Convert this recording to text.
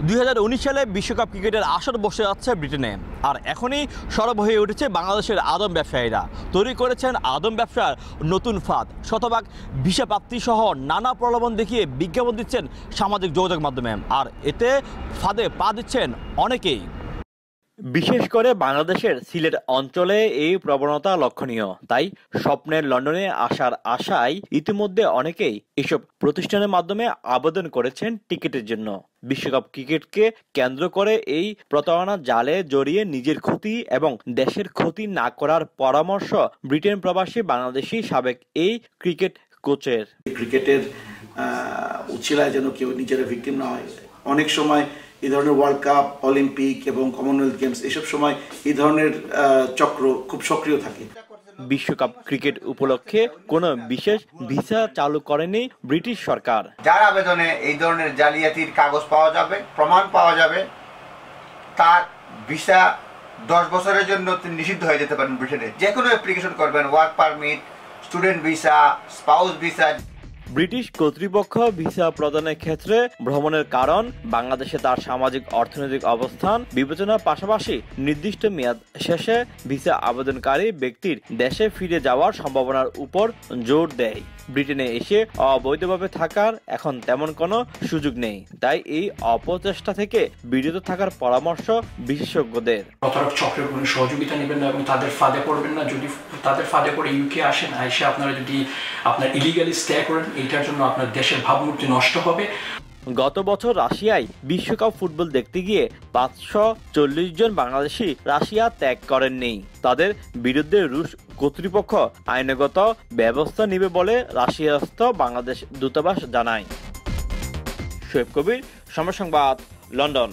2019 সালে বিশ্বকাপ ক্রিকেটের আসর বসে যাচ্ছে ব্রিটেনে। আর এখনই সরব হয়ে উঠেছে বাংলাদেশের আদম ব্যবসায়ীরা। তৈরি করেছেন আদম ব্যবসার নতুন ফাঁদ। শতভাগ ভিসা প্রাপ্তি সহ নানা প্রলোভন দেখিয়ে বিজ্ঞাপন দিচ্ছেন সামাজিক যোগাযোগ মাধ্যমে। আর এতে ফাঁদে পা দিচ্ছেন অনেকেই। বিশেষ করে বাংলাদেশের সিলেট অঞ্চলে এই প্রবণতা লক্ষণীয়। তাই স্বপ্নের লন্ডনে আসার আশায় ইতিমধ্যে অনেকেই এসব প্রতিষ্ঠানের মাধ্যমে আবেদন করেছেন টিকিটের জন্য। বিশ্বকাপ ক্রিকেটকে কেন্দ্র করে এই প্রতারণা জালে জড়িয়ে নিজের ক্ষতি এবং দেশের ক্ষতি না করার পরামর্শ ব্রিটেন প্রবাসী বাংলাদেশি সাবেক এই ক্রিকেট কোচের। ক্রিকেটের উছিলায় যেন কেউ নিজেরা ভিকটিম না হয়। অনেক সময় এই ধরনের ওয়ার্ল্ড কাপ, অলিম্পিক এবং কমনওয়েলথ গেমস এসব সময় এই ধরনের চক্র খুব সক্রিয় থাকে। বিশ্বকাপ ক্রিকেট উপলক্ষে কোনো বিশেষ ভিসা চালু করেনি ব্রিটিশ সরকার। যার আবেদনে এই ধরনের জালিয়াতির কাগজ পাওয়া যাবে, প্রমাণ পাওয়া যাবে, তার ভিসা 10 বছরের জন্য নিষিদ্ধ হয়ে যেতে পারেন ব্রিটেনে। যে কোনো অ্যাপ্লিকেশন করবেন, work permit, student visa, spouse visa. British কর্তৃপক্ষ ভিসা প্রদানের ক্ষেত্রে ভ্রমণের কারণ, বাংলাদেশে তার সামাজিক অর্থনৈতিক অবস্থান বিবেচনার পাশাপাশি নির্দিষ্ট মেয়াদ শেষে ভিসা আবেদনকারী ব্যক্তির দেশে ফিরে যাওয়ার সম্ভাবনার উপর জোর দেয়। ব্রিটেনে এসে অবৈধভাবে থাকার এখন তেমন কোনো সুযোগ নেই। তাই এই অপচেষ্টা থেকে বিরত থাকার পরামর্শ বিশেষজ্ঞদের। প্রতারক চক্রের কোনো সহযোগিতা নেবেন না এবং তাদের ফাঁদে পড়বেন না। যদি তাদের ফাঁদে পড়ে ইউকে আসেন, এসে আপনারা যদি আপনার ইলিগালি স্টে করেন, এইটার জন্য আপনার দেশের ভাবমূর্তি নষ্ট হবে। গত বছর রাশিয়ায় বিশ্বকাপ ফুটবল দেখতে গিয়ে 540 জন বাংলাদেশি রাশিয়া ত্যাগ করেননি। তাদের বিরুদ্ধে রুশ কর্তৃপক্ষ আইনগত ব্যবস্থা নেবে বলে রাশিয়াস্থ বাংলাদেশ দূতাবাস জানায়। শোয়েব কবির, সময় সংবাদ, লন্ডন।